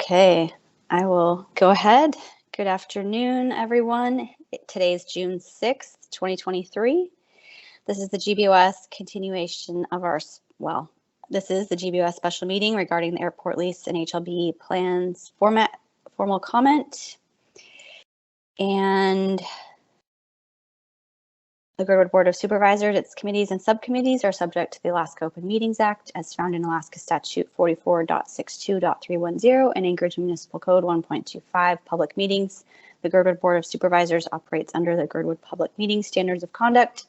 Okay, I will go ahead. Good afternoon, everyone. Today is June 6th, 2023. This is the GBOS continuation of this is the GBOS special meeting regarding the airport lease and HLB plans formal comment. And the Girdwood Board of Supervisors, its committees and subcommittees are subject to the Alaska Open Meetings Act as found in Alaska Statute 44.62.310 and Anchorage Municipal Code 1.25 public meetings. The Girdwood Board of Supervisors operates under the Girdwood Public Meeting Standards of Conduct.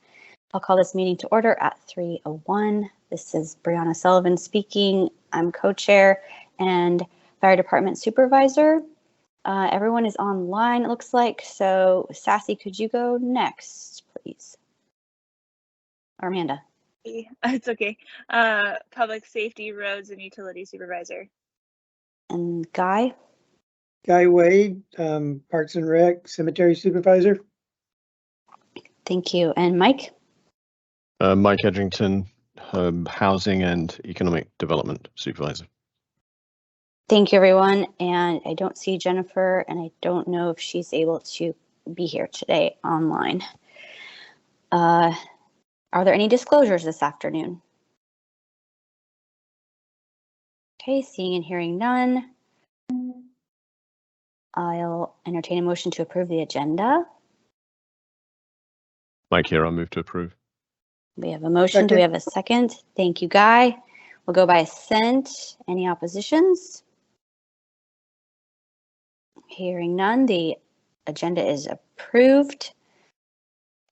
I'll call this meeting to order at 3:01. This is Brianna Sullivan speaking. I'm co-chair and Fire Department Supervisor. Everyone is online, it looks like. So Sassy, could you go next, please? Or Amanda? It's okay. Public Safety, Roads, and Utility Supervisor. And Guy? Guy Wade, Parks and Rec, Cemetery Supervisor. Thank you. And Mike? Mike Edgington, Housing and Economic Development Supervisor. Thank you, everyone. And I don't see Jennifer, and I don't know if she's able to be here today online. Are there any disclosures this afternoon? Okay, seeing and hearing none. I'll entertain a motion to approve the agenda. Mike here, I'll move to approve. We have a motion. Second. Do we have a second? Thank you, Guy. We'll go by assent. Any oppositions? Hearing none, the agenda is approved.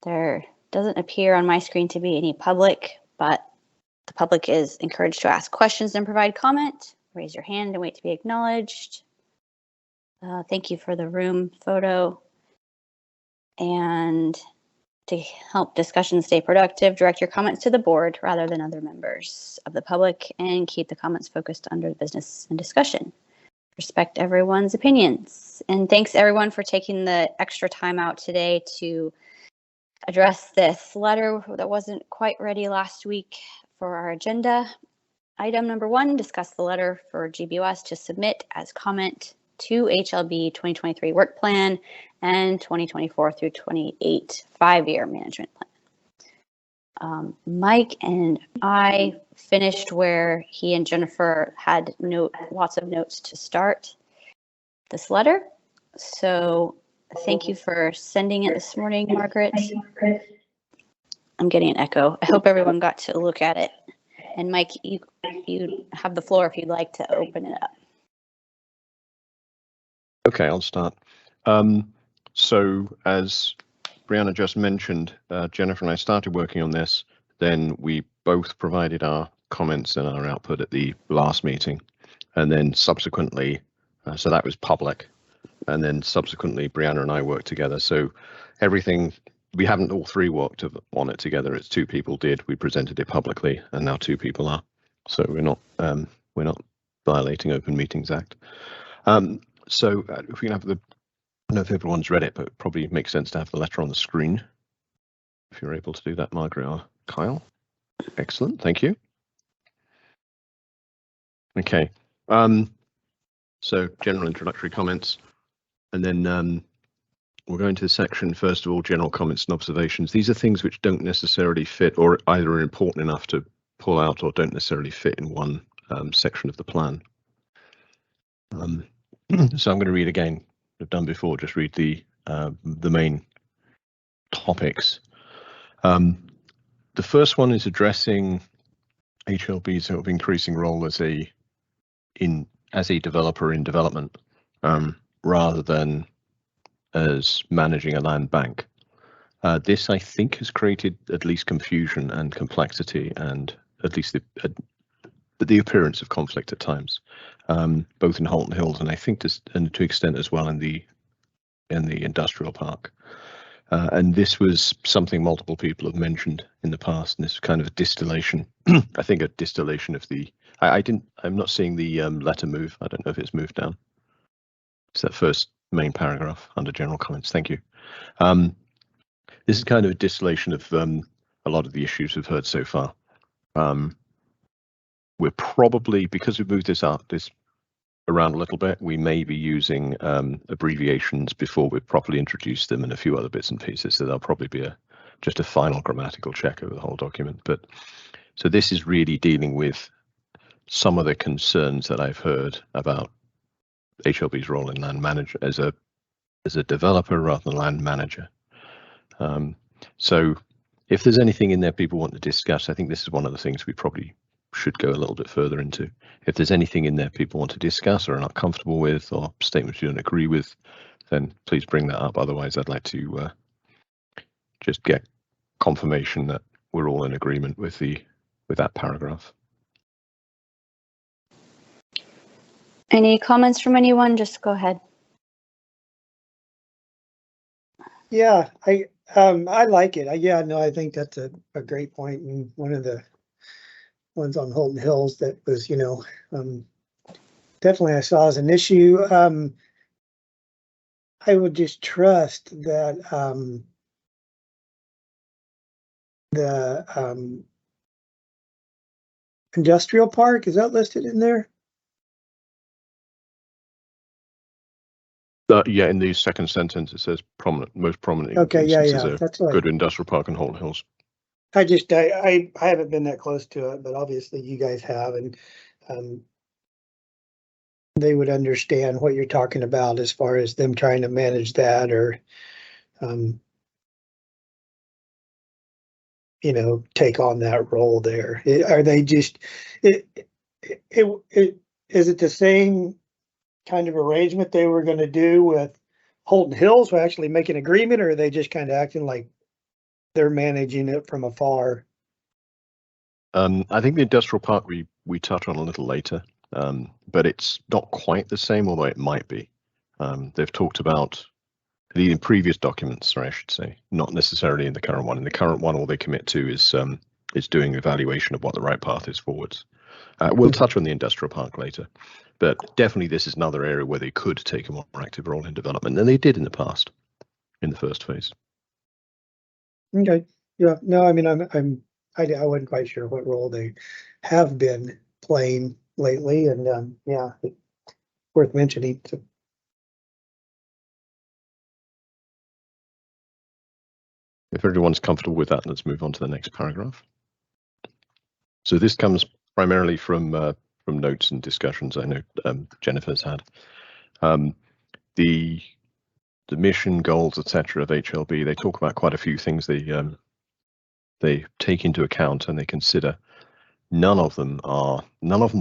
There doesn't appear on my screen to be any public, but the public is encouraged to ask questions and provide comment. Raise your hand and wait to be acknowledged. Thank you for the room photo. And to help discussions stay productive, direct your comments to the board rather than other members of the public and keep the comments focused under the business and discussion. Respect everyone's opinions. And thanks everyone for taking the extra time out today to address this letter that wasn't quite ready last week for our agenda. Item number 1, discuss the letter for GBOS to submit as comment to HLB 2023 work plan and 2024 through 28 5-year management plan. Mike and I finished where he and Jennifer had lots of notes to start this letter. So thank you for sending it this morning, Margaret. I'm getting an echo. I hope everyone got to look at it. And Mike, you have the floor if you'd like to open it up. Okay, I'll start. So as Brianna just mentioned, Jennifer and I started working on this. Then we both provided our comments and our output at the last meeting. And then subsequently, so that was public. And then subsequently, Brianna and I worked together. So everything, we haven't all three worked on it together. It's 2 people did. We presented it publicly, and now 2 people are. So we're not violating Open Meetings Act. So if we can have I don't know if everyone's read it, but it probably makes sense to have the letter on the screen. If you're able to do that, Margaret or Kyle. Excellent, thank you. Okay, so general introductory comments, and then we'll go into the section, first of all, general comments and observations. These are things which don't necessarily fit or either are important enough to pull out or don't necessarily fit in one section of the plan. So I'm going to read again. I've done before. Just read the main topics. The first one is addressing HLB's sort of increasing role as a developer in development, rather than as managing a land bank. This, I think, has created at least confusion and complexity, and at least the appearance of conflict at times, both in Halton Hills and I think to extent as well in the industrial park. And this was something multiple people have mentioned in the past, and this is kind of a distillation. I think a distillation of the. I'm not seeing the letter move. I don't know if it's moved down. It's that first main paragraph under general comments. Thank you. This is kind of a distillation of a lot of the issues we've heard so far. We're probably, because we've moved this around a little bit. We may be using abbreviations before we've properly introduced them and a few other bits and pieces. So there'll probably be just a final grammatical check over the whole document. But so this is really dealing with some of the concerns that I've heard about HLB's role in land manager as a developer rather than land manager. So if there's anything in there people want to discuss, I think this is one of the things we probably should go a little bit further into. If there's anything in there people want to discuss or are not comfortable with, or statements you don't agree with, then please bring that up. Otherwise, I'd like to just get confirmation that we're all in agreement with that paragraph. Any comments from anyone? Just go ahead. Yeah, I like it. I think that's a great point, and one of the ones on Holton Hills that was, definitely I saw as an issue. I would just trust that the industrial park, is that listed in there? Yeah, in the second sentence it says most prominent. Okay, yeah, that's right. Good industrial park in Holton Hills. I haven't been that close to it, but obviously you guys have, and they would understand what you're talking about as far as them trying to manage that, or take on that role there. Are they just is it the same kind of arrangement they were going to do with Holton Hills, who actually make an agreement, or are they just kind of acting like they're managing it from afar? I think the industrial park we touch on a little later, but it's not quite the same, although it might be. They've talked about in previous documents, sorry, I should say, not necessarily in the current one. In the current one, all they commit to is doing evaluation of what the right path is forwards. We'll touch on the industrial park later, but definitely this is another area where they could take a more active role in development than they did in the past, in the first phase. Okay, yeah, no, I mean, I wasn't quite sure what role they have been playing lately, and yeah, it's worth mentioning. So. If everyone's comfortable with that, let's move on to the next paragraph. So this comes primarily from notes and discussions I know Jennifer's had. The mission, goals, etc. of HLB, they talk about quite a few things they take into account and they consider. None of them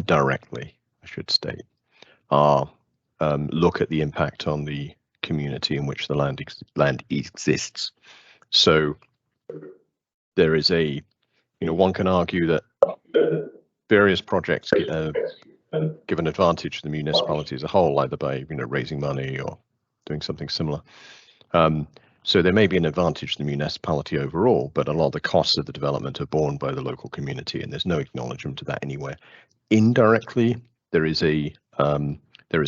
directly, I should state, are look at the impact on the community in which the land exists. So there is one can argue that various projects give an advantage to the municipality as a whole, either by raising money or doing something similar. So there may be an advantage to the municipality overall, but a lot of the costs of the development are borne by the local community, and there's no acknowledgement of that anywhere. Indirectly, there is a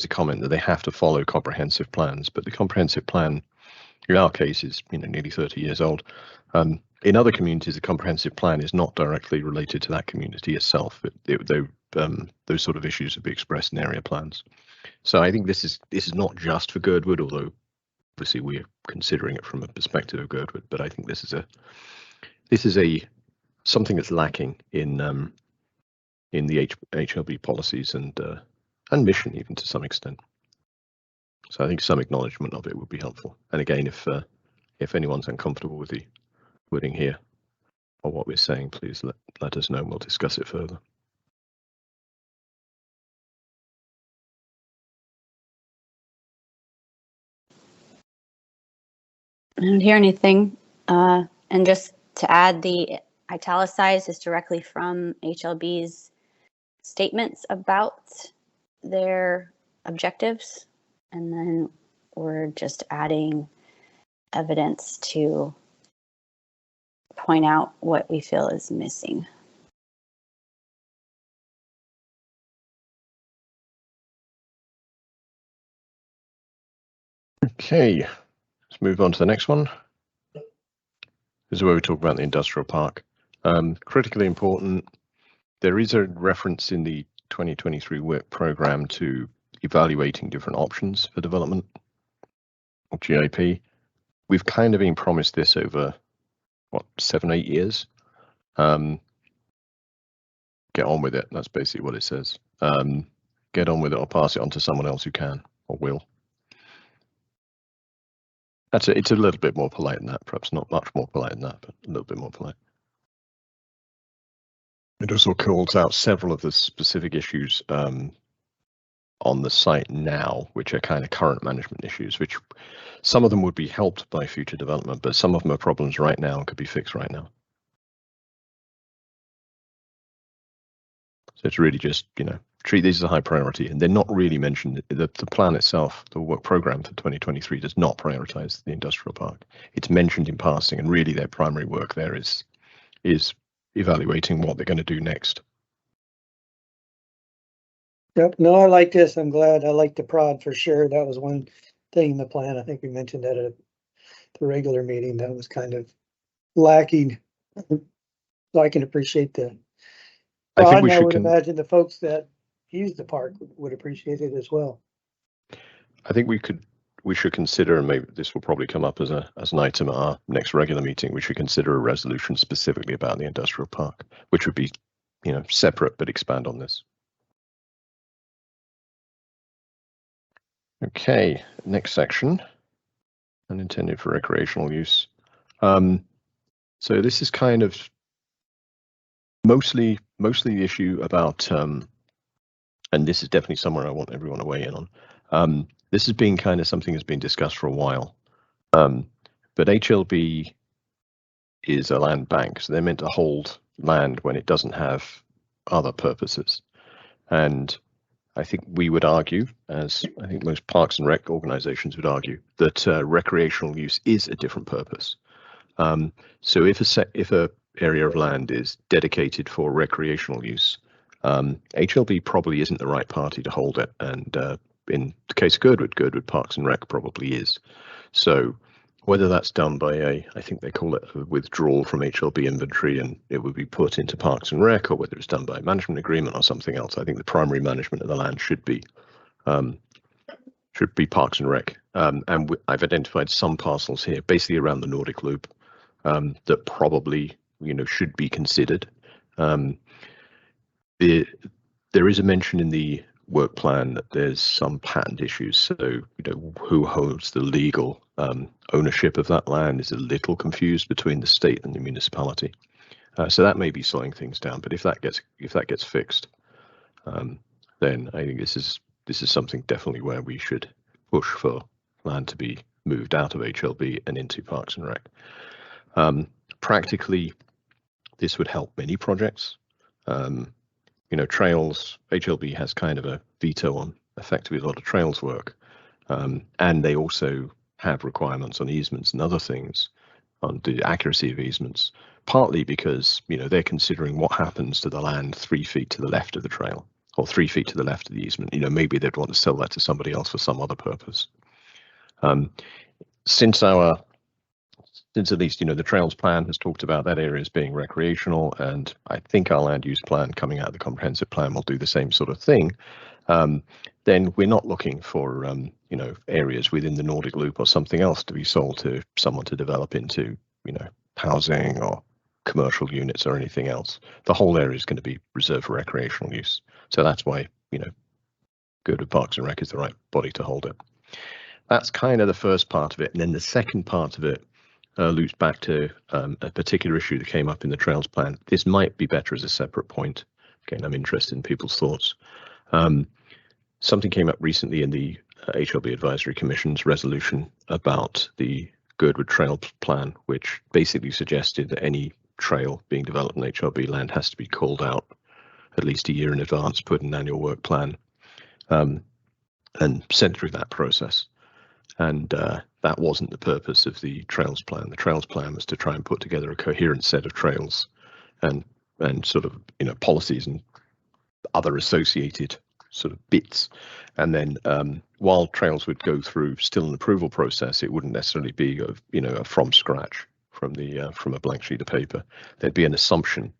comment that they have to follow comprehensive plans, but the comprehensive plan, in our case, is nearly 30 years old. In other communities, the comprehensive plan is not directly related to that community itself. Those sort of issues would be expressed in area plans. So I think this is not just for Girdwood, although obviously we're considering it from a perspective of Girdwood. But I think this is something that's lacking in the HLB policies and mission, even to some extent. So I think some acknowledgement of it would be helpful. And again, if anyone's uncomfortable with the wording here or what we're saying, please let us know and we'll discuss it further. I don't hear anything. And just to add, the italicized is directly from HLB's statements about their objectives. And then we're just adding evidence to point out what we feel is missing. Okay, let's move on to the next one. This is where we talk about the industrial park. Critically important, there is a reference in the 2023 WIP program to evaluating different options for development or GIP. We've kind of been promised this over, what, 7-8 years. Get on with it. That's basically what it says. Get on with it or pass it on to someone else who can or will. It's a little bit more polite than that, perhaps not much more polite than that, but a little bit more polite. It also calls out several of the specific issues on the site now, which are kind of current management issues, which some of them would be helped by future development, but some of them are problems right now and could be fixed right now. So it's really just, treat these as a high priority, and they're not really mentioned. The plan itself, the work program for 2023, does not prioritize the industrial park. It's mentioned in passing, and really their primary work there is evaluating what they're going to do next. Yep, no, I like this. I'm glad. I like the prod for sure. That was one thing in the plan. I think we mentioned that at the regular meeting that was kind of lacking. So I can appreciate the I think we I should would imagine the folks that use the park would appreciate it as well. I think we should consider, and maybe this will probably come up as an item at our next regular meeting. We should consider a resolution specifically about the industrial park, which would be, separate but expand on this. Okay, next section, unintended for recreational use. So this is kind of mostly the issue about, and this is definitely somewhere I want everyone to weigh in on. This has been kind of something that's been discussed for a while, but HLB is a land bank, so they're meant to hold land when it doesn't have other purposes. And I think we would argue, as I think most parks and rec organizations would argue, that recreational use is a different purpose. So if a area of land is dedicated for recreational use, HLB probably isn't the right party to hold it. And in the case of Girdwood Parks and Rec probably is. So whether that's done by I think they call it a withdrawal from HLB inventory and it would be put into Parks and Rec, or whether it's done by a management agreement or something else, I think the primary management of the land should be Parks and Rec. And I've identified some parcels here, basically around the Nordic Loop, that probably should be considered. There is a mention in the work plan that there's some patent issues, so who holds the legal ownership of that land is a little confused between the state and the municipality, so that may be slowing things down. But if that gets fixed, then I think this is something definitely where we should push for land to be moved out of HLB and into Parks and Rec. Practically, this would help many projects. Trails, HLB has kind of a veto on effectively a lot of trails work, and they also have requirements on easements and other things, on the accuracy of easements, partly because they're considering what happens to the land 3 feet to the left of the trail or 3 feet to the left of the easement. Maybe they'd want to sell that to somebody else for some other purpose. Since at least the trails plan has talked about that area as being recreational, and I think our land use plan coming out of the comprehensive plan will do the same sort of thing, then we're not looking for areas within the Nordic Loop or something else to be sold to someone to develop into housing or commercial units or anything else. The whole area is going to be reserved for recreational use, so that's why Girdwood Parks and Rec is the right body to hold it. That's kind of the first part of it, and then the second part of it loops back to a particular issue that came up in the trails plan. This might be better as a separate point. Again, I'm interested in people's thoughts. Something came up recently in the HLB Advisory Commission's resolution about the Girdwood Trail plan, which basically suggested that any trail being developed in HLB land has to be called out at least a year in advance, put in an annual work plan, and sent through that process. And that wasn't the purpose of the trails plan. The trails plan was to try and put together a coherent set of trails and sort of policies and other associated sort of bits. And then while trails would go through still an approval process, it wouldn't necessarily be from scratch from a blank sheet of paper. There'd be an assumption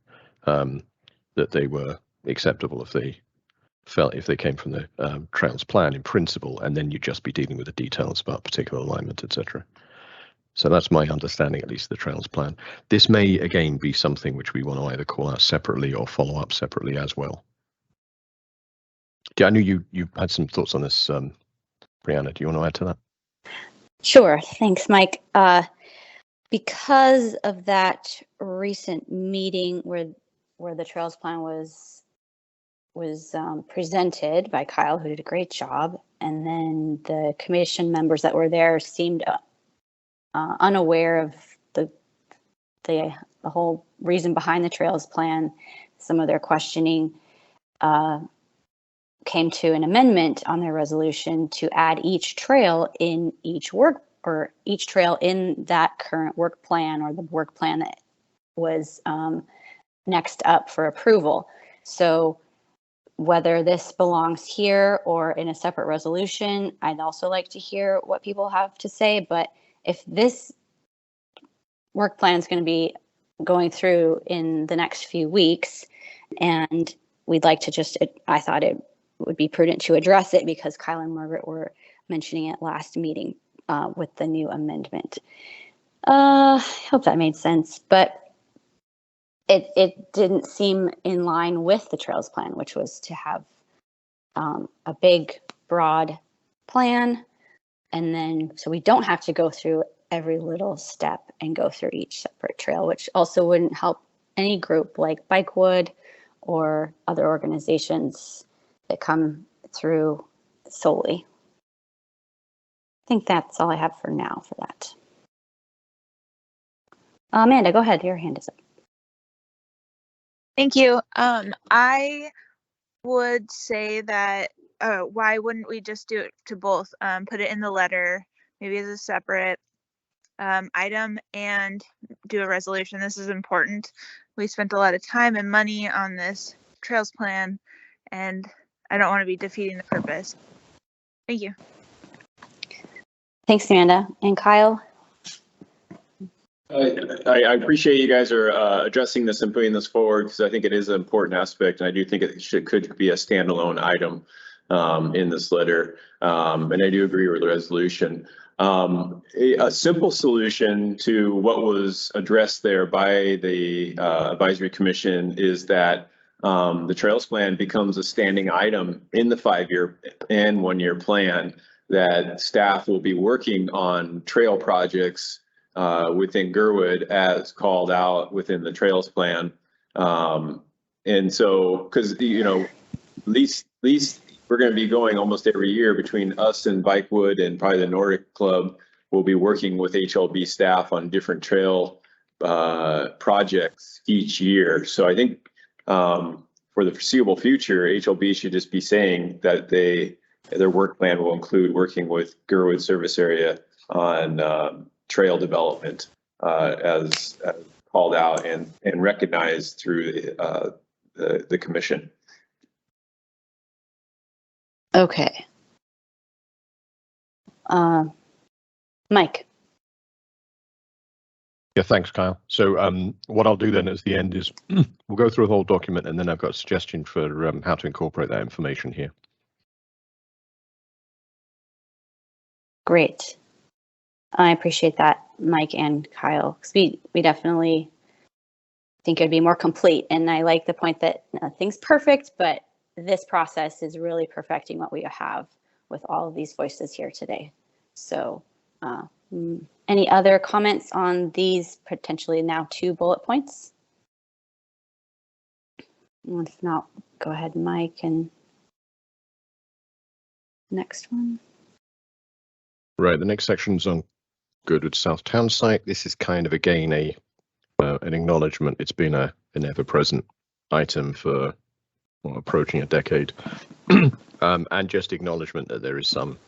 that they were acceptable if they felt if they came from the trails plan in principle, and then you'd just be dealing with the details about particular alignment, etc. So that's my understanding, at least, of the trails plan. This may again be something which we want to either call out separately or follow up separately as well. Yeah, I knew you had some thoughts on this, Brianna. Do you want to add to that? Sure. Thanks, Mike. Because of that recent meeting where the trails plan was presented by Kyle, who did a great job, and then the commission members that were there seemed unaware of the whole reason behind the trails plan. Some of their questioning came to an amendment on their resolution to add each trail in each trail in that current work plan, or the work plan that was next up for approval. So whether this belongs here or in a separate resolution, I'd also like to hear what people have to say. But if this work plan is going to be going through in the next few weeks, and we'd like to I thought it would be prudent to address it because Kyle and Margaret were mentioning it last meeting with the new amendment. I hope that made sense, but it didn't seem in line with the trails plan, which was to have a big, broad plan. And then, so we don't have to go through every little step and go through each separate trail, which also wouldn't help any group like Bikewood or other organizations that come through solely. I think that's all I have for now for that. Amanda, go ahead. Your hand is up. Thank you. I would say that why wouldn't we just do it to both? Put it in the letter, maybe as a separate item, and do a resolution. This is important. We spent a lot of time and money on this trails plan, and I don't want to be defeating the purpose. Thank you. Thanks, Amanda. And Kyle? I appreciate you guys are addressing this and putting this forward, because I think it is an important aspect, and I do think it could be a standalone item in this letter, and I do agree with the resolution. A simple solution to what was addressed there by the advisory commission is that the trails plan becomes a standing item in the 5-year and 1-year plan, that staff will be working on trail projects within Girdwood as called out within the trails plan. And so, because, at least we're going to be going almost every year between us and Bikewood and probably the Nordic Club. We'll be working with HLB staff on different trail projects each year. So I think for the foreseeable future, HLB should just be saying that their work plan will include working with Girdwood service area on trail development as called out and recognized through the commission. Okay. Mike. Yeah, thanks, Kyle. So what I'll do then at the end is we'll go through the whole document, and then I've got a suggestion for how to incorporate that information here. Great. I appreciate that, Mike and Kyle, because we definitely think it'd be more complete. And I like the point that nothing's perfect, but this process is really perfecting what we have with all of these voices here today. So any other comments on these potentially now 2 bullet points? If not, go ahead, Mike, and next one. Right, the next section's on Girdwood South Town Site. This is kind of again an acknowledgement. It's been an ever-present item for approaching a decade, and just acknowledgement that there is some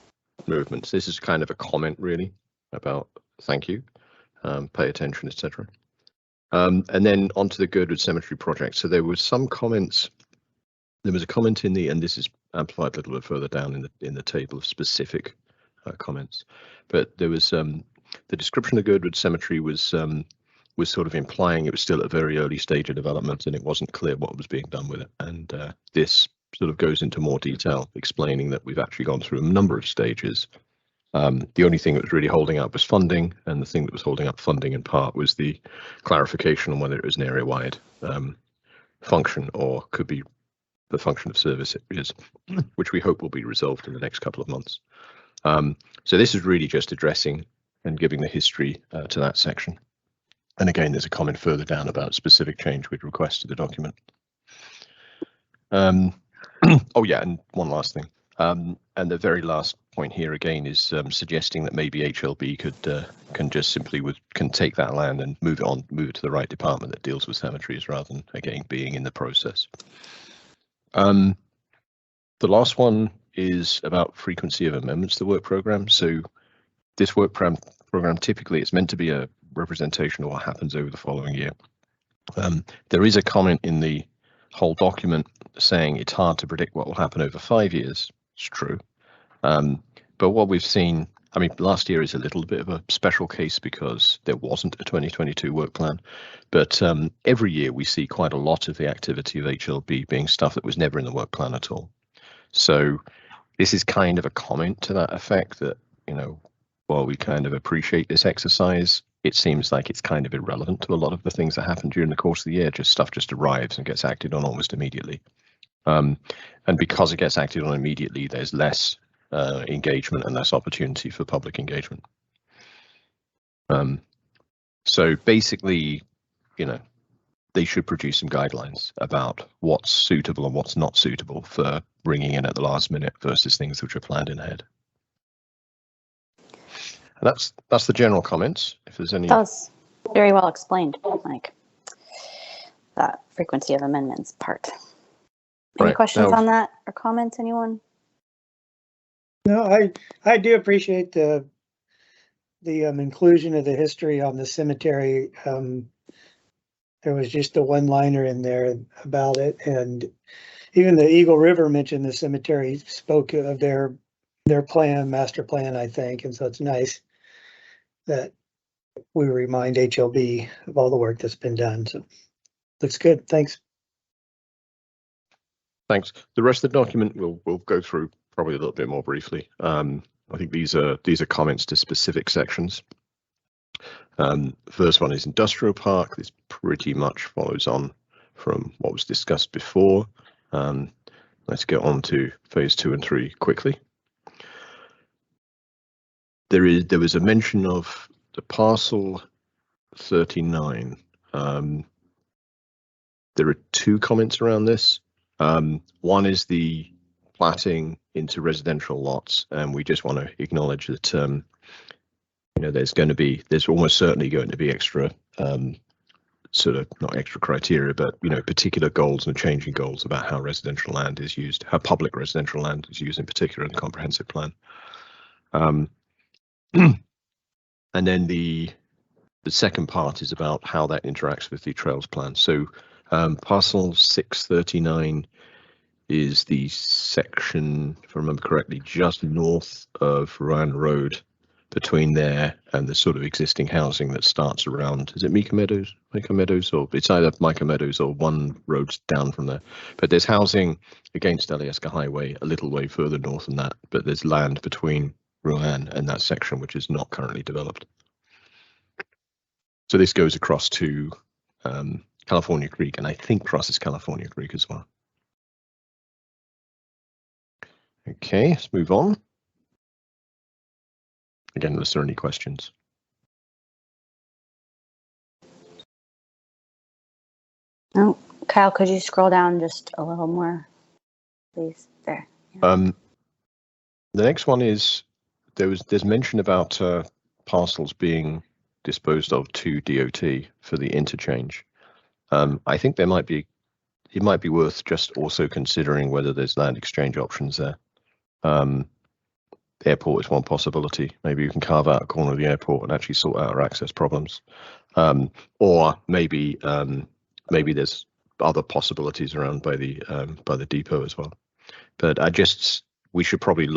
movements. This is kind of a comment really about thank you, pay attention, etc. And then onto the Girdwood Cemetery project. So there was some comments. There was a comment in the, and this is amplified a little bit further down in the table of specific comments, but there was the description of Girdwood Cemetery was sort of implying it was still at a very early stage of development and it wasn't clear what was being done with it. And this sort of goes into more detail, explaining that we've actually gone through a number of stages. The only thing that was really holding up was funding, and the thing that was holding up funding in part was the clarification on whether it was an area-wide function or could be the function of service areas, which we hope will be resolved in the next couple of months. So this is really just addressing and giving the history to that section. And again, there's a comment further down about specific change we'd request to the document. Oh yeah, and one last thing. And the very last point here again is suggesting that maybe HLB can just simply can take that land and move it to the right department that deals with cemeteries rather than again being in the process. The last one is about frequency of amendments to the work program. So this work program typically it's meant to be a representation of what happens over the following year. There is a comment in the whole document saying it's hard to predict what will happen over 5 years. It's true. But what we've seen, I mean, last year is a little bit of a special case because there wasn't a 2022 work plan. But every year we see quite a lot of the activity of HLB being stuff that was never in the work plan at all. So this is kind of a comment to that effect that, you know, while we kind of appreciate this exercise, it seems like it's kind of irrelevant to a lot of the things that happen during the course of the year. Just stuff just arrives and gets acted on almost immediately. And because it gets acted on immediately, there's less engagement and less opportunity for public engagement. So basically, you know, they should produce some guidelines about what's suitable and what's not suitable for bringing in at the last minute versus things which are planned in ahead. And that's the general comments. If there's any, That was very well explained, Mike. That frequency of amendments part. Any questions on that or comments, anyone? No, I do appreciate the inclusion of the history on the cemetery. There was just a one-liner in there about it, and even the Eagle River mentioned the cemetery spoke of their plan, master plan, I think, and so it's nice that we remind HLB of all the work that's been done. So looks good. Thanks. Thanks. The rest of the document we'll go through probably a little bit more briefly. I think these are comments to specific sections. First one is industrial park. This pretty much follows on from what was discussed before. Let's get on to phase 2 and 3 quickly. There was a mention of the parcel 39. There are 2 comments around this. One is the platting into residential lots, and we just want to acknowledge that you know, there's almost certainly going to be extra sort of not extra criteria, but you know, particular goals and changing goals about how residential land is used, how public residential land is used in particular in the comprehensive plan. And then the second part is about how that interacts with the trails plan. So parcel 639 is the section, if I remember correctly, just north of Rowan Road, between there and the sort of existing housing that starts around, is it Mika Meadows? Or it's either Mika Meadows or one road down from there. But there's housing against Alyeska Highway a little way further north than that, but there's land between Rowan and that section which is not currently developed. So this goes across to California Creek, and I think crosses California Creek as well. Okay, let's move on. Again, unless there are any questions. Oh, Kyle, could you scroll down just a little more, please? There. Yeah. The next one is there's mention about parcels being disposed of to DOT for the interchange. I think it might be worth just also considering whether there's land exchange options there. Airport is one possibility. Maybe you can carve out a corner of the airport and actually sort out our access problems. Or maybe there's other possibilities around by the depot as well. But we should probably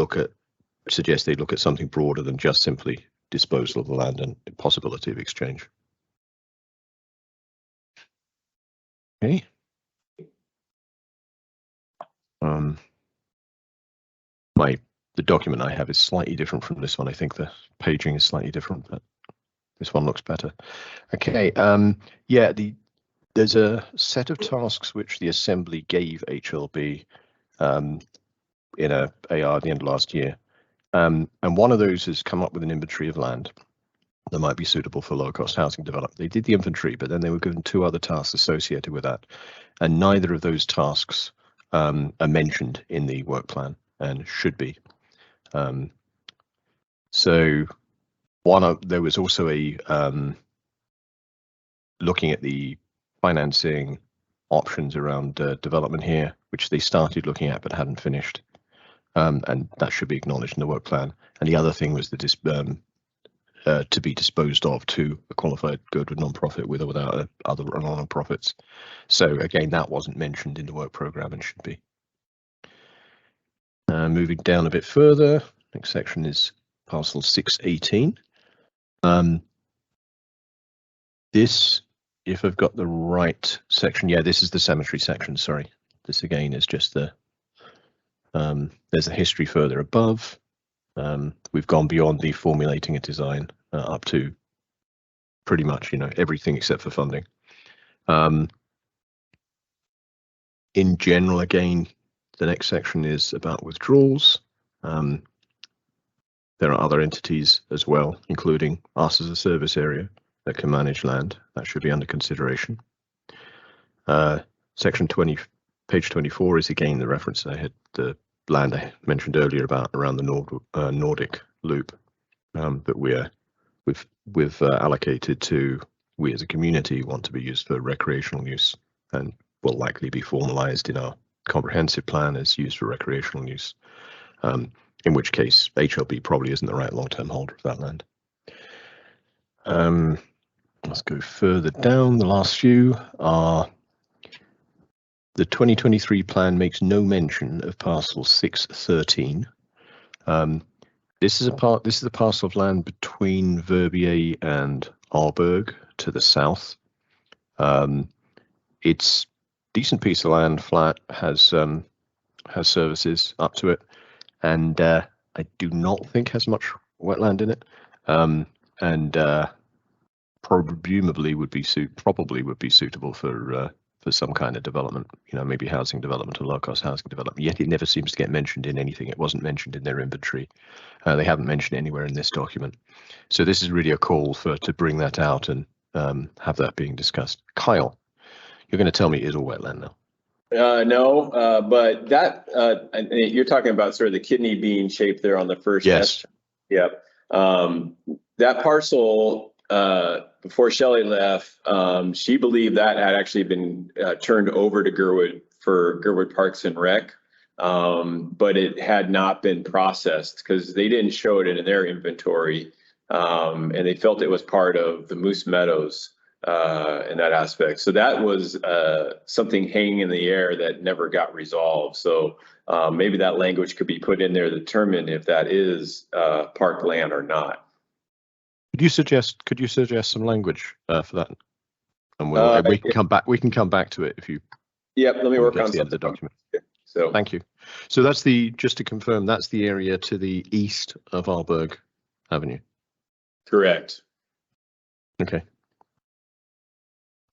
suggest they look at something broader than just simply disposal of the land and possibility of exchange. Okay. The document I have is slightly different from this one. I think the paging is slightly different, but this one looks better. Okay, yeah, there's a set of tasks which the Assembly gave HLB in a AR at the end of last year. And one of those has come up with an inventory of land that might be suitable for low cost housing development. They did the inventory, but then they were given 2 other tasks associated with that. And neither of those tasks are mentioned in the work plan and should be. So there was also a looking at the financing options around development here, which they started looking at but hadn't finished. And that should be acknowledged in the work plan. And the other thing was the to be disposed of to a qualified Girdwood non-profit with or without other non-profits. So again, that wasn't mentioned in the work program and should be. Moving down a bit further, next section is parcel 618. This, if I've got the right section, yeah, this is the cemetery section. Sorry, this again is just the there's a history further above. We've gone beyond the formulating a design up to pretty much, everything except for funding. In general, again, the next section is about withdrawals. There are other entities as well, including us as a service area that can manage land. That should be under consideration. Section 20, page 24 is again the reference I had the land I mentioned earlier about around the Nordic loop that we've allocated to, we as a community want to be used for recreational use and will likely be formalized in our comprehensive plan as used for recreational use, in which case HLB probably isn't the right long-term holder of that land. Let's go further down. The last few are the 2023 plan makes no mention of parcel 613. This is a parcel of land between Verbier and Arlberg to the south. It's decent piece of land, flat, has services up to it, and I do not think has much wetland in it, and probably would be suitable for some kind of development, maybe housing development or low-cost housing development. Yet it never seems to get mentioned in anything. It wasn't mentioned in their inventory. They haven't mentioned it anywhere in this document. So this is really a call to bring that out and have that being discussed. Kyle, you're going to tell me it is all wetland now. No, but that you're talking about sort of the kidney bean shape there on the first. Yes. Yep. That parcel, before Shelley left, she believed that had actually been turned over to Girdwood for Girdwood Parks and Rec, but it had not been processed because they didn't show it in their inventory, and they felt it was part of the Moose Meadows in that aspect. So that was something hanging in the air that never got resolved. So maybe that language could be put in there to determine if that is park land or not. Could you suggest some language for that? And we can come back. We can come back to it if you. Yep. Let me work on the end of the document. So thank you. So that's just to confirm, that's the area to the east of Arlberg Avenue. Correct. Okay.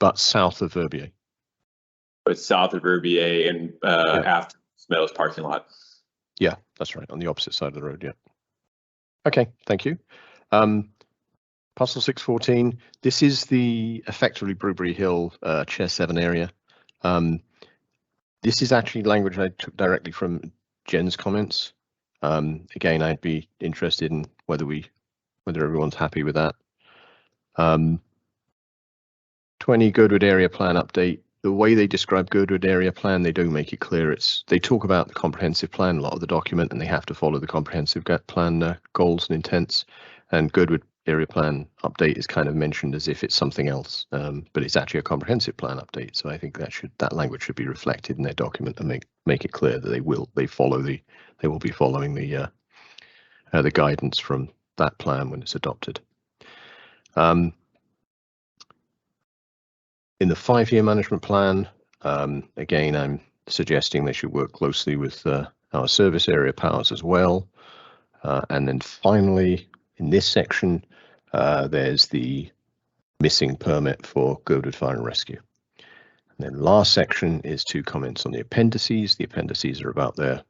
But south of Verbier. But south of Verbier and after Meadows parking lot. Yeah, that's right. On the opposite side of the road. Yeah. Okay. Thank you. Parcel 614. This is the effectively Brewbury Hill Chair 7 area. This is actually language I took directly from Jen's comments. Again, I'd be interested in whether everyone's happy with that. 20 Girdwood area plan update. The way they describe Girdwood area plan, they don't make it clear. They talk about the comprehensive plan, a lot of the document, and they have to follow the comprehensive plan goals and intents. And Girdwood area plan update is kind of mentioned as if it's something else, but it's actually a comprehensive plan update. So I think that language should be reflected in their document and make it clear that they will be following the guidance from that plan when it's adopted. In the 5-year management plan, again, I'm suggesting they should work closely with our service area powers as well. And then finally, in this section, there's the missing permit for Girdwood Fire and Rescue. And then last section is 2 comments on the appendices. The appendices are about their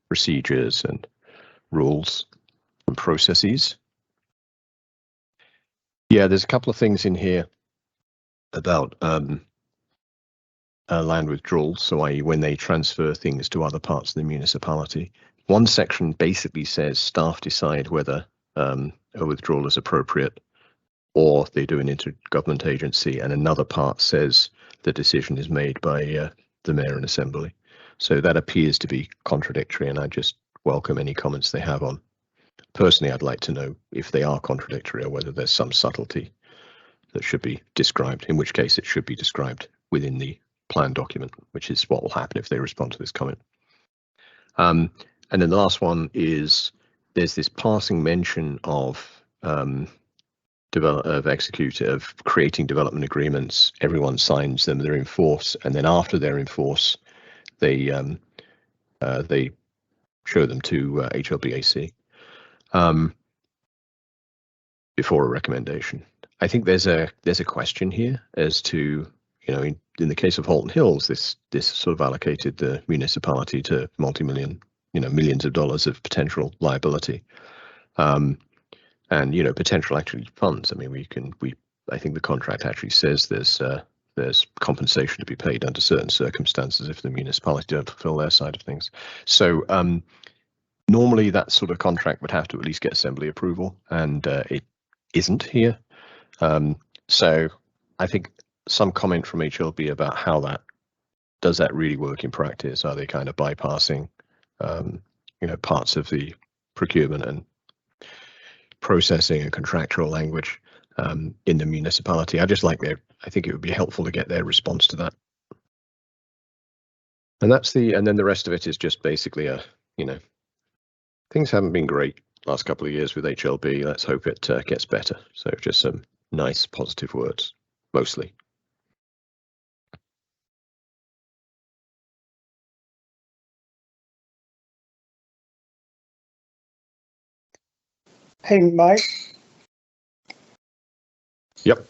procedures and rules and processes. Yeah, there's a couple of things in here about land withdrawal, so i.e. when they transfer things to other parts of the municipality. One section basically says staff decide whether a withdrawal is appropriate or they do an intergovernment agency, and another part says the decision is made by the mayor and assembly. So that appears to be contradictory, and I just welcome any comments they have on. Personally, I'd like to know if they are contradictory or whether there's some subtlety that should be described, in which case it should be described within the plan document, which is what will happen if they respond to this comment. And then the last one is there's this passing mention of creating development agreements. Everyone signs them, they're in force, and then after they're in force, they show them to HLBAC before a recommendation. I think there's a question here as to, you know, in the case of Halton Hills, this sort of allocated the municipality to multi-million, you know, millions of dollars of potential liability, and you know, potential actually funds. I mean, I think the contract actually says there's compensation to be paid under certain circumstances if the municipality don't fulfill their side of things. So normally that sort of contract would have to at least get assembly approval, and it isn't here. So I think some comment from HLB about how does that really work in practice? Are they kind of bypassing, you know, parts of the procurement and processing and contractual language in the municipality? I think it would be helpful to get their response to that. And then the rest of it is just basically you know, things haven't been great last couple of years with HLB. Let's hope it gets better. So just some nice positive words, mostly. Hey, Mike. Yep.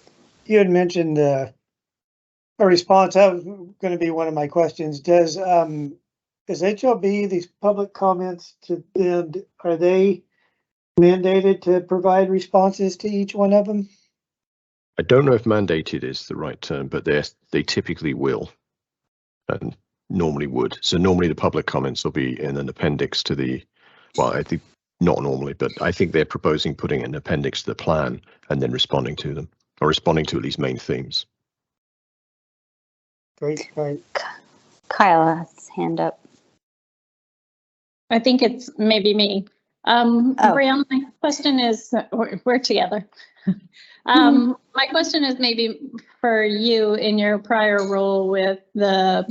You had mentioned a response. That was going to be one of my questions. Does HLB, these public comments to them, are they mandated to provide responses to each one of them? I don't know if mandated is the right term, but they typically will and normally would. So normally the public comments will be in an appendix to the, well, I think not normally, but I think they're proposing putting an appendix to the plan and then responding to them, or responding to at least main themes. Great. Kyla has his hand up. I think it's maybe me. Brianna, my question is, we're together. My question is maybe for you in your prior role with the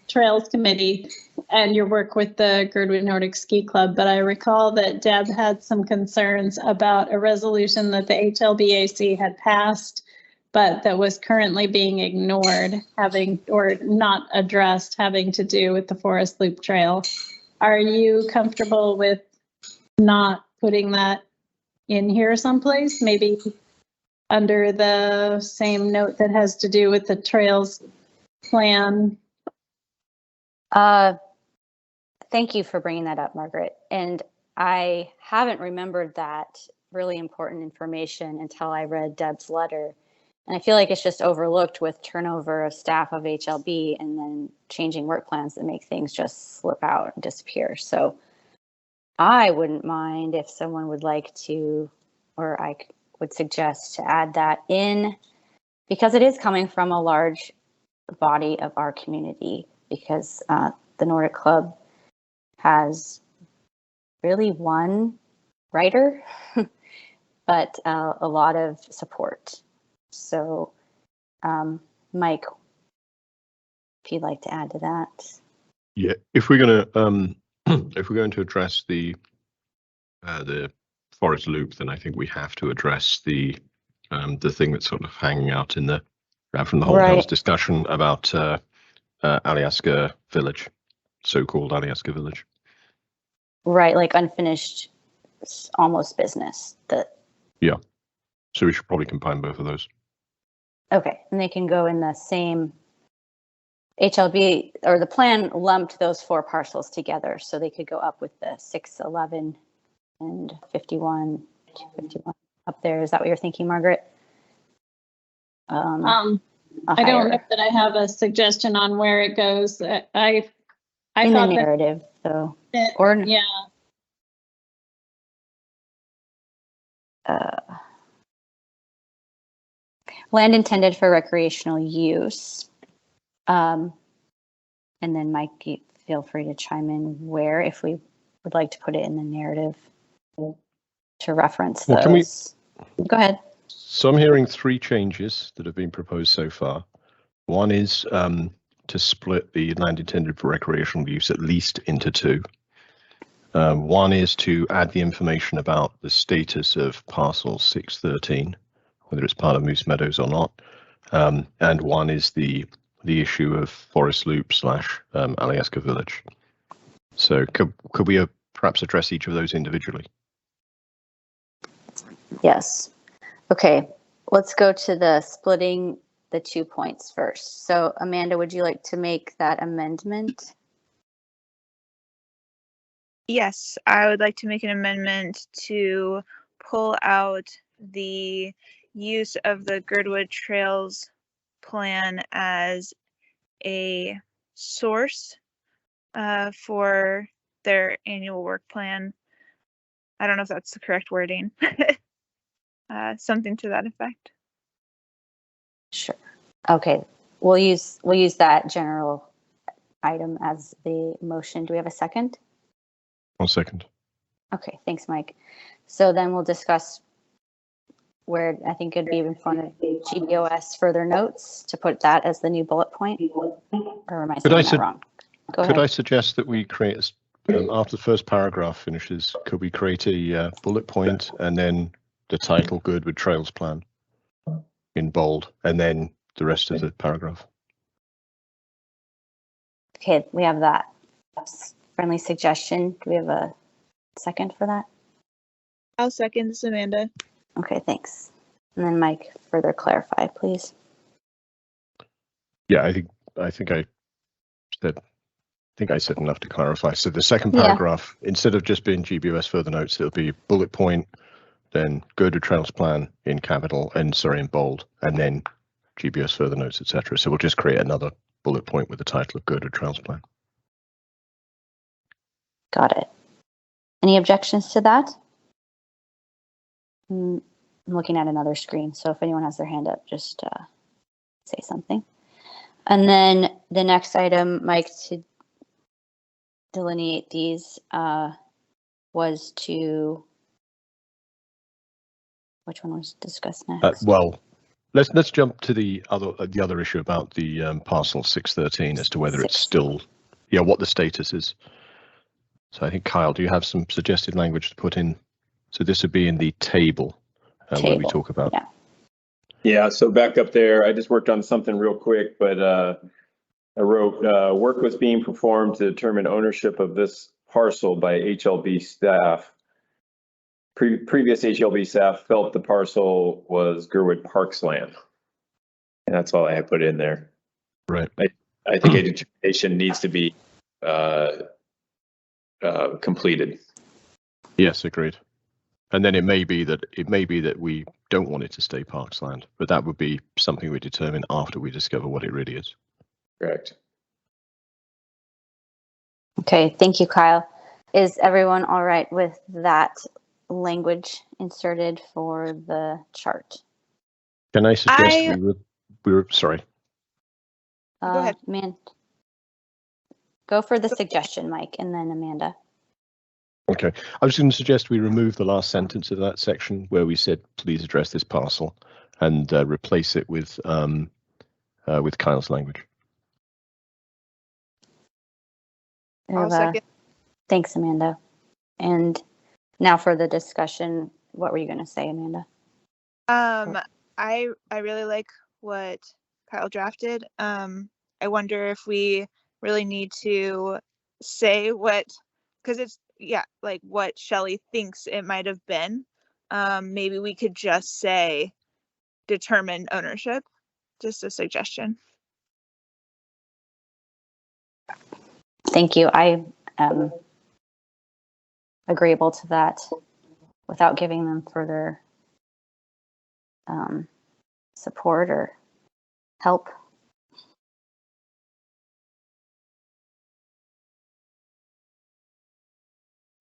Trails Committee and your work with the Girdwood Nordic Ski Club, but I recall that Deb had some concerns about a resolution that the HLBAC had passed, but that was currently being ignored, or not addressed, having to do with the Forest Loop Trail. Are you comfortable with not putting that in here someplace, maybe under the same note that has to do with the trails plan? Thank you for bringing that up, Margaret. And I haven't remembered that really important information until I read Deb's letter. And I feel like it's just overlooked with turnover of staff of HLB and then changing work plans that make things just slip out and disappear. So I wouldn't mind if someone would like to, or I would suggest to add that in, because it is coming from a large body of our community, because the Nordic Club has really one writer, but a lot of support. So, Mike, if you'd like to add to that. Yeah, if we're going to address the forest loop, then I think we have to address the thing that's sort of hanging out in the from the whole Hills discussion about Alyaska Village, so-called Alyaska Village. Right, like unfinished, almost business. Yeah. So we should probably combine both of those. Okay, and they can go in the same HLB, or the plan lumped those 4 parcels together, so they could go up with the 611 and 51, 251 up there. Is that what you're thinking, Margaret? I don't know that I have a suggestion on where it goes. I in the thought narrative, though. that, Or yeah, land intended for recreational use. And then Mike, you feel free to chime in where, if we would like to put it in the narrative to reference Well, those. Go ahead. So I'm hearing 3 changes that have been proposed so far. One is to split the land intended for recreational use at least into 2. One is to add the information about the status of parcel 613, whether it's part of Moose Meadows or not. And one is the issue of Forest Loop / Alyaska Village. So could we perhaps address each of those individually? Yes. Okay, let's go to the splitting the 2 points first. So Amanda, would you like to make that amendment? Yes, I would like to make an amendment to pull out the use of the Girdwood Trails plan as a source for their annual work plan. I don't know if that's the correct wording. Something to that effect. Sure. Okay, we'll use that general item as the motion. Do we have a second? 1 second. Okay, thanks, Mike. So then we'll discuss where I think it'd be in front of GBOS further notes to put that as the new bullet point. Or am I saying that wrong? Go ahead. Could I suggest that we create, after the first paragraph finishes, could we create a bullet point and then the title Girdwood Trails Plan in bold, and then the rest of the paragraph? Okay, we have that. Friendly suggestion. Do we have a second for that? I'll second this, Amanda. Okay, thanks. And then Mike, further clarify, please. Yeah, I think I said enough to clarify. So the second paragraph, instead of just being GBOS further notes, it'll be bullet point, then Girdwood Trails Plan in capital, in bold, and then GBOS further notes, etc. So we'll just create another bullet point with the title of Girdwood Trails Plan. Got it. Any objections to that? I'm looking at another screen, so if anyone has their hand up, just say something. And then the next item, Mike, to delineate these was to, which one was discussed next? Well, let's jump to the other issue about the parcel 613 as to whether it's still, what the status is. So I think, Kyle, do you have some suggested language to put in? So this would be in the table where we talk about. Yeah, so back up there, I just worked on something real quick, but I wrote, work was being performed to determine ownership of this parcel by HLB staff. Previous HLB staff felt the parcel was Girdwood Parks land. And that's all I had put in there. Right. I think a determination needs to be completed. Yes, agreed. And then it may be that we don't want it to stay Parks land, but that would be something we determine after we discover what it really is. Correct. Okay, thank you, Kyle. Is everyone all right with that language inserted for the chart? Can I suggest we were sorry. Go ahead. Go for the suggestion, Mike, and then Amanda. Okay, I was going to suggest we remove the last sentence of that section where we said, please address this parcel, and replace it with Kyle's language. I'll second. Thanks, Amanda. And now for the discussion, what were you going to say, Amanda? I really like what Kyle drafted. I I wonder if we really need to say what, because it's, yeah, like what Shelley thinks it might have been. Maybe we could just say determine ownership, just a suggestion. Thank you. I am agreeable to that without giving them further support or help.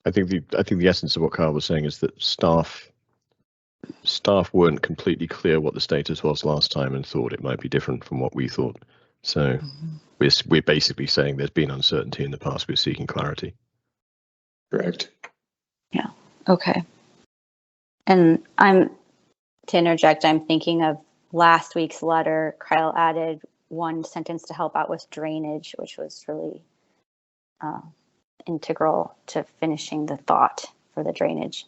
I think the essence of what Kyle was saying is that staff weren't completely clear what the status was last time and thought it might be different from what we thought. So we're basically saying there's been uncertainty in the past. We're seeking clarity. Correct. Yeah. Okay. And to interject, I'm thinking of last week's letter. Kyle added one sentence to help out with drainage, which was really integral to finishing the thought for the drainage.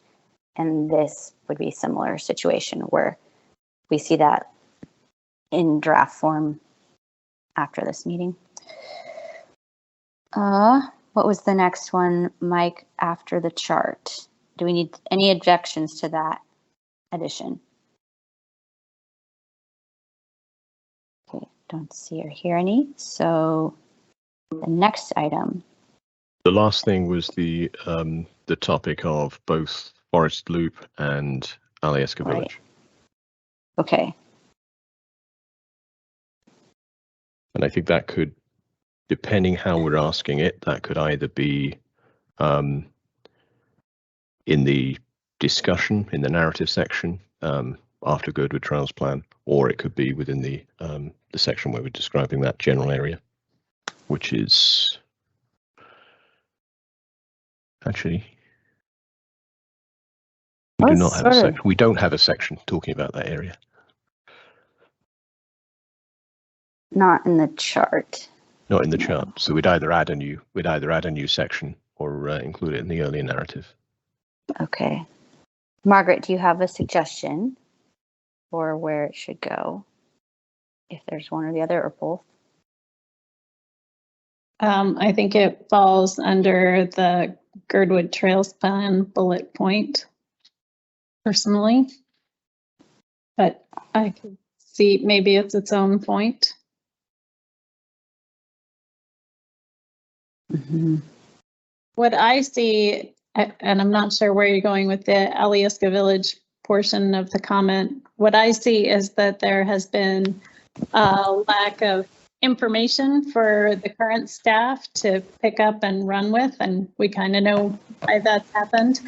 And this would be a similar situation where we see that in draft form after this meeting. What was the next one, Mike, after the chart? Do we need any objections to that addition? Okay, don't see or hear any. So the next item. The last thing was the topic of both Forest Loop and Alyeska Right. Village. Okay. And I think that could, depending how we're asking it, that could either be in the discussion, in the narrative section after Girdwood Trails Plan, or it could be within the section where we're describing that general area, which is actually we do not have a section. We don't have a section talking about that area. Not in the chart. Not in the chart. So we'd either add a new section or include it in the earlier narrative. Okay. Margaret, do you have a suggestion for where it should go? If there's one or the other or both? I think it falls under the Girdwood Trails Plan bullet point, personally. But I could see maybe it's its own point. Mm-hmm. What I see, and I'm not sure where you're going with the Alyeska Village portion of the comment, what I see is that there has been a lack of information for the current staff to pick up and run with, and we kind of know why that's happened.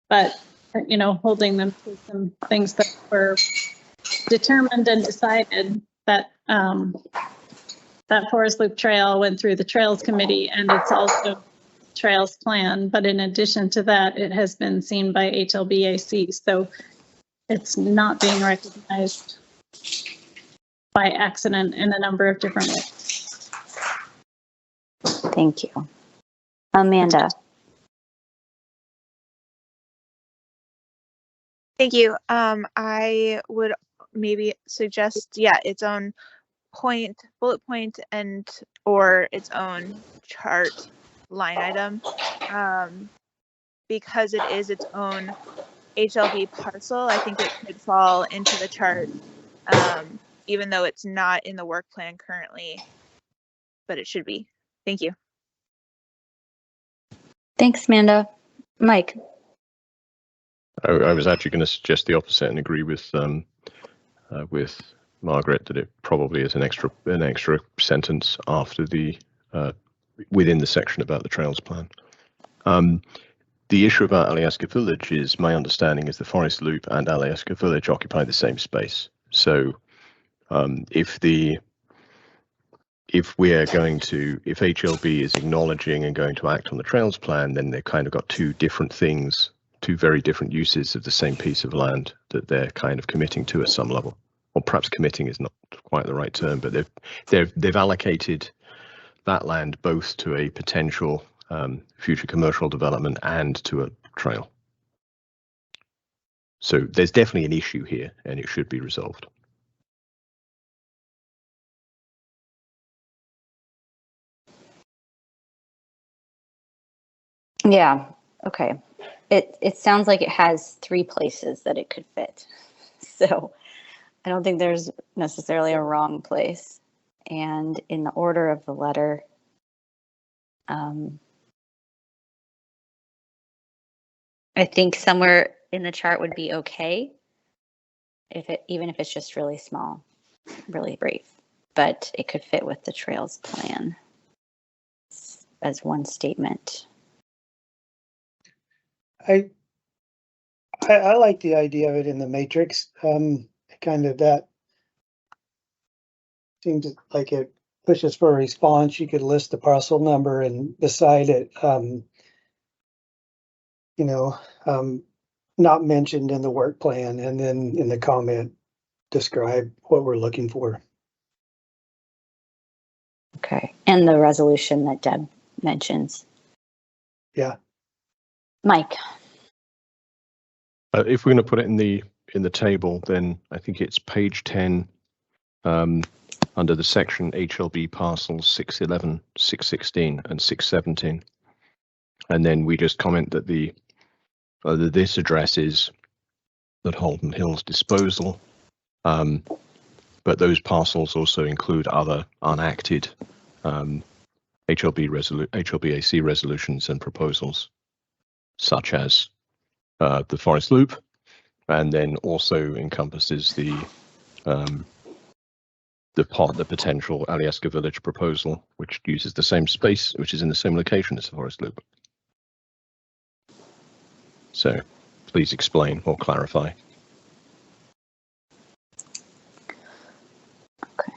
But, you know, holding them to some things that were determined and decided that that Forest Loop Trail went through the Trails Committee, and it's also Trails Plan. But in addition to that, it has been seen by HLBAC. So it's not being recognized by accident in a number of different ways. Thank you. Amanda. Thank you. I would maybe suggest, yeah, its own bullet point, and or its own chart line item, because it is its own HLB parcel. I think it could fall into the chart, even though it's not in the work plan currently, but it should be. Thank you. Thanks, Amanda. Mike. I was actually going to suggest the opposite and agree with Margaret that it probably is an extra sentence after the within the section about the Trails Plan. The issue about Alyeska Village is, my understanding is the Forest Loop and Alyeska Village occupy the same space. So if HLB is acknowledging and going to act on the Trails Plan, then they've kind of got two different things, two very different uses of the same piece of land that they're kind of committing to at some level. Or perhaps committing is not quite the right term, but they've allocated that land both to a potential future commercial development and to a trail. So there's definitely an issue here, and it should be resolved. Yeah, okay. It sounds like it has 3 places that it could fit. So I don't think there's necessarily a wrong place. And in the order of the letter, I think somewhere in the chart would be okay, even if it's just really small, really brief. But it could fit with the trails plan as one statement. I like the idea of it in the matrix. Kind of that seems like it pushes for a response. You could list the parcel number and beside it, not mentioned in the work plan, and then in the comment, describe what we're looking for. Okay, and the resolution that Deb mentions. Yeah. Mike. If we're going to put it in the table, then I think it's page 10, under the section HLB parcels 611, 616, and 617, and then we just comment that this address is at Holden Hills disposal, but those parcels also include other unacted HLBAC resolutions and proposals, such as the Forest Loop, and then also encompasses the potential Alyeska Village proposal, which uses the same space, which is in the same location as the Forest Loop. So please explain or clarify. Okay.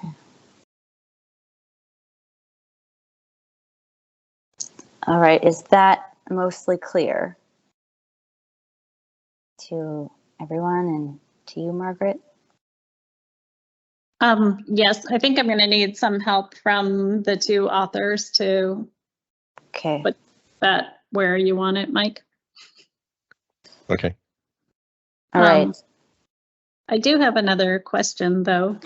All right, is that mostly clear to everyone and to you, Margaret? Yes, I think I'm going to need some help from the 2 authors to put that where you want it, Mike. Okay. All right. I do have another question, though.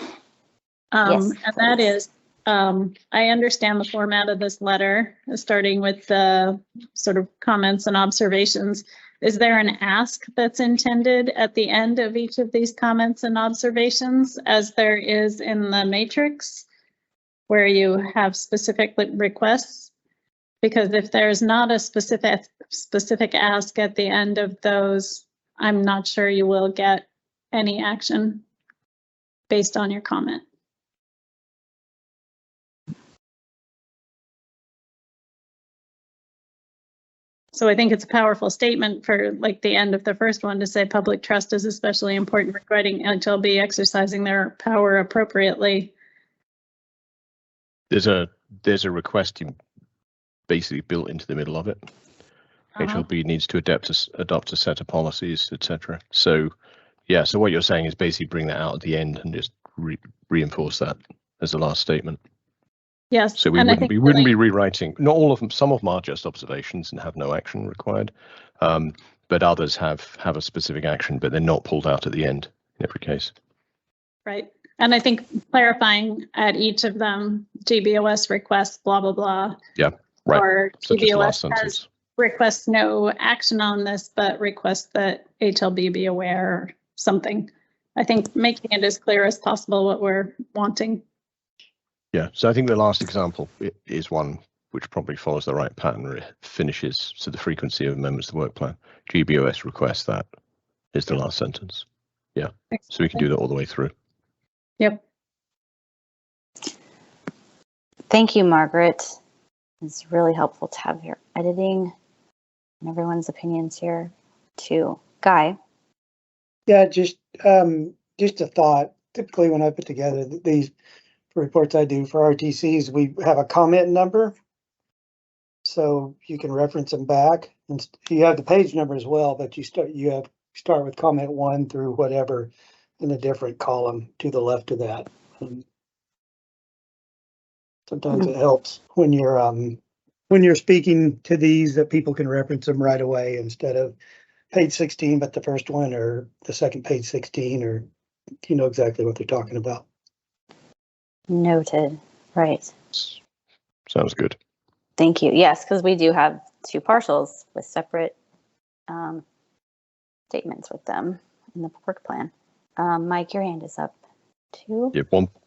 Yes, and that is, I understand the format of this letter, starting with the sort of comments and observations. Is there an ask that's intended at the end of each of these comments and observations, as there is in the matrix, where you have specific requests? Because if there's not a specific ask at the end of those, I'm not sure you will get any action based on your comment. So I think it's a powerful statement for like the end of the first one to say public trust is especially important regarding HLB exercising their power appropriately. There's a request basically built into the middle of it. HLB needs to adopt a set of policies, etc. So yeah, so what you're saying is basically bring that out at the end and just reinforce that as the last statement. Yes. So we wouldn't be rewriting. Not all of them. Some of them are just observations and have no action required, but others have a specific action, but they're not pulled out at the end in every case. Right. And I think clarifying at each of them, GBOS requests blah blah blah. Yeah. Right. Or So GBOS has requests no action on this, but requests that HLB be aware or something. I think making it as clear as possible what we're wanting. Yeah, so I think the last example is one which probably follows the right pattern, where it finishes to the frequency of amendments to the work plan. GBOS request that is the last sentence. Yeah, so we can do that all the way through. Yep. Thank you, Margaret. It's really helpful to have your editing and everyone's opinions here too. Guy? Yeah, just a thought. Typically when I put together these reports I do for RTCs, we have a comment number, so you can reference them back, and you have the page number as well, but you start with comment 1 through whatever in a different column to the left of that. Sometimes it helps when you're speaking to these that people can reference them right away instead of page 16 but the first one, or the second page 16, or you know exactly what they're talking about. Noted. Right. Sounds good. Thank you. Yes, because we do have two parcels with separate statements with them in the work plan. Mike, your hand is up too. Yeah,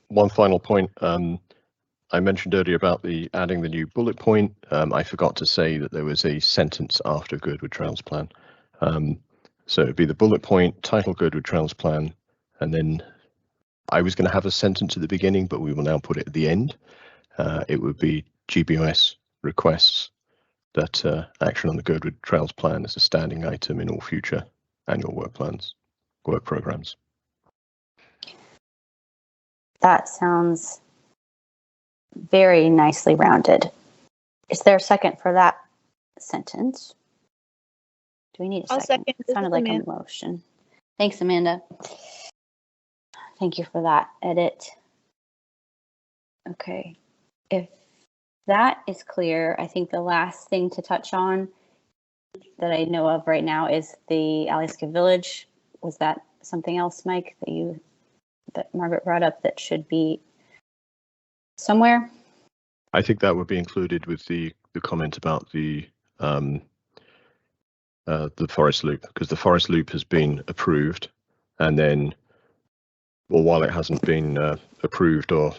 one final point. I mentioned earlier about adding the new bullet point. I forgot to say that there was a sentence after Girdwood Trails Plan. So it'd be the bullet point, title Girdwood Trails Plan, and then I was going to have a sentence at the beginning, but we will now put it at the end. It would be GBOS requests that action on the Girdwood Trails Plan is a standing item in all future annual work programs. That sounds very nicely rounded. Is there a second for that sentence? Do we need a I'll second? second. It sounded like a motion. Thanks, Amanda. Thank you for that edit. Okay. If that is clear, I think the last thing to touch on that I know of right now is the Alaska Village. Was that something else, Mike, that Margaret brought up that should be somewhere? I think that would be included with the comment about the forest loop, because the forest loop has been approved, and then, well, while it hasn't been approved or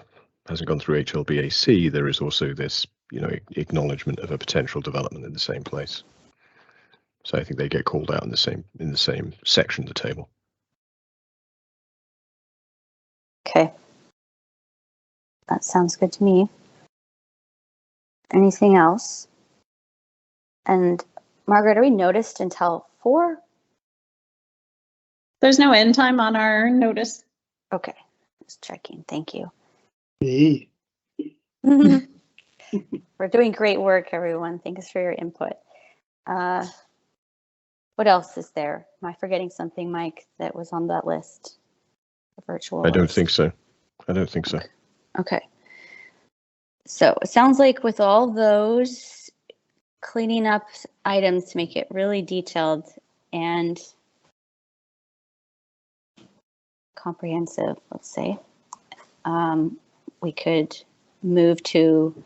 hasn't gone through HLBAC, there is also this, acknowledgement of a potential development in the same place. So I think they get called out in the same section of the table. Okay. That sounds good to me. Anything else? And Margaret, are we noticed until 4? There's no end time on our notice. Okay, just checking. Thank you. Yeah. We're doing great work, everyone. Thanks for your input. What else is there? Am I forgetting something, Mike, that was on that list? The virtual I don't list? think so. Okay. So it sounds like with all those cleaning up items to make it really detailed and comprehensive, let's say, we could move to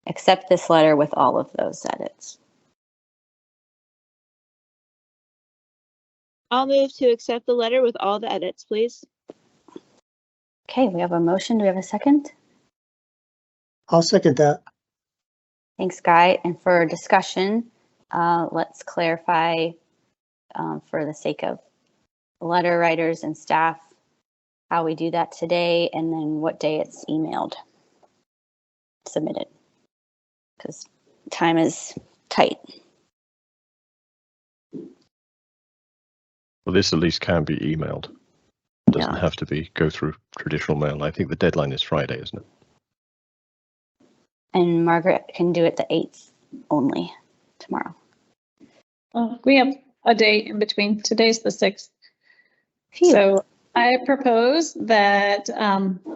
accept this letter with all of those edits. I'll move to accept the letter with all the edits, please. Okay, we have a motion. Do we have a second? I'll second that. Thanks, Guy. And for discussion, let's clarify for the sake of letter writers and staff how we do that today and then what day it's submitted, because time is tight. Well, this at least can be emailed. It doesn't have to go through traditional mail. I think the deadline is Friday, isn't it? And Margaret can do it the 8th only, tomorrow. We have a day in between. Today's the 6th. Phew. So I propose that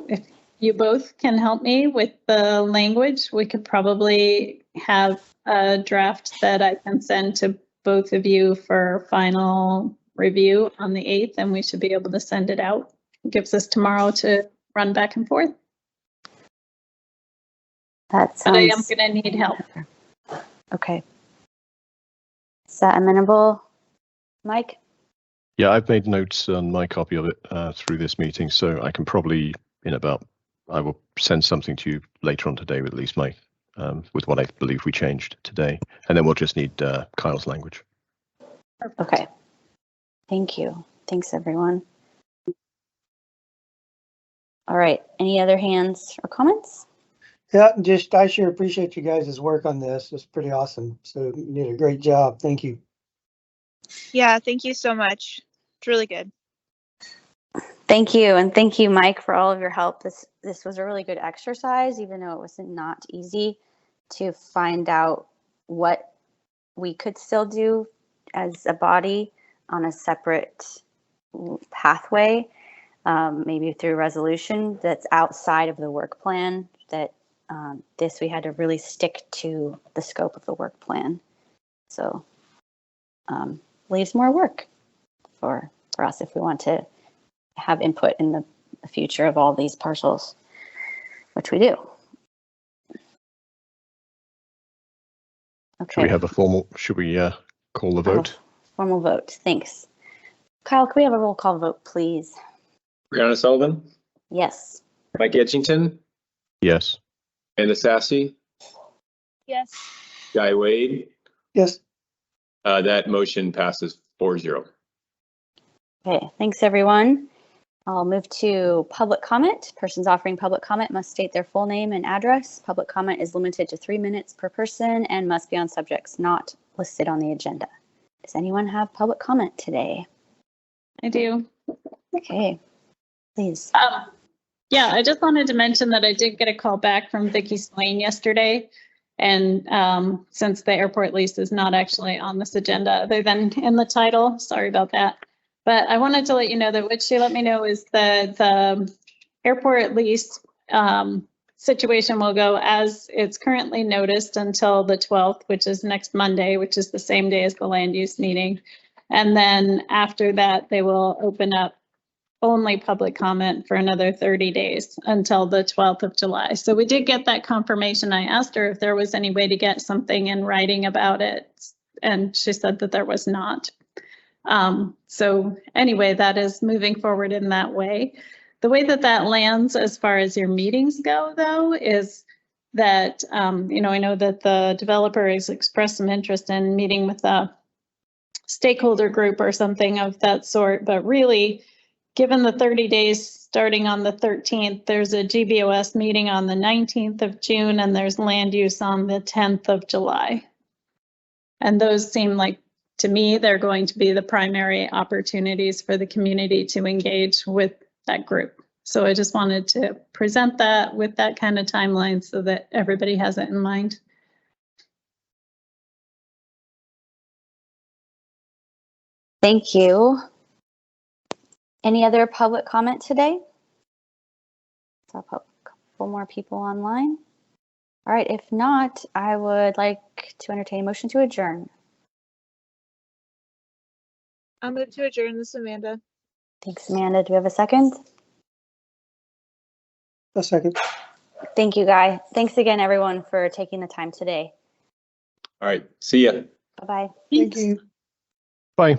if you both can help me with the language, we could probably have a draft that I can send to both of you for final review on the 8th, and we should be able to send it out. It gives us tomorrow to run back and forth. That sounds... But I am going to need help. Okay. Is that amenable, Mike? Yeah, I've made notes on my copy of it through this meeting, so I can probably, I will send something to you later on today with at least with what I believe we changed today. And then we'll just need Kyle's language. Okay. Thank you. Thanks, everyone. All right. Any other hands or comments? Yeah, I sure appreciate you guys' work on this. It's pretty awesome. So you did a great job. Thank you. Yeah, thank you so much. It's really good. Thank you. And thank you, Mike, for all of your help. This was a really good exercise, even though it was not easy to find out what we could still do as a body on a separate pathway, maybe through resolution that's outside of the work plan, that we had to really stick to the scope of the work plan. So leaves more work for us if we want to have input in the future of all these parcels, which we do. Should we Okay, have a call the vote? formal vote. Thanks. Kyle, can we have a roll call vote, please? Brianna Sullivan, Yes. Mike Edgington, Yes. Amanda Sassy, Yes. Guy Wade. Yes, That motion passes 4-0. Okay, thanks, everyone. I'll move to public comment. Persons offering public comment must state their full name and address. Public comment is limited to 3 minutes per person and must be on subjects not listed on the agenda. Does anyone have public comment today? I do. Okay, please. Yeah, I just wanted to mention that I did get a call back from Vicki Swain yesterday. And since the airport lease is not actually on this agenda other than in the title, sorry about that. But I wanted to let you know that what she let me know is that the airport lease situation will go as it's currently noticed until the 12th, which is next Monday, which is the same day as the land use meeting. And then after that, they will open up only public comment for another 30 days until the 12th of July. So we did get that confirmation. I asked her if there was any way to get something in writing about it, and she said that there was not. So anyway, that is moving forward in that way. The way that that lands as far as your meetings go, though, is that, I know that the developer has expressed some interest in meeting with a stakeholder group or something of that sort, but really, given the 30 days starting on the 13th, there's a GBOS meeting on the 19th of June, and there's land use on the 10th of July. And those seem like, to me, they're going to be the primary opportunities for the community to engage with that group. So I just wanted to present that with that kind of timeline so that everybody has it in mind. Thank you. Any other public comment today? Saw a couple more people online. All right, if not, I would like to entertain a motion to adjourn. I'll move to adjourn. This is Amanda. Thanks, Amanda. Do we have a second? a second. Thank you, Guy. Thanks again, everyone, for taking the time today. All right, see ya. Bye-bye. Thank you. Bye.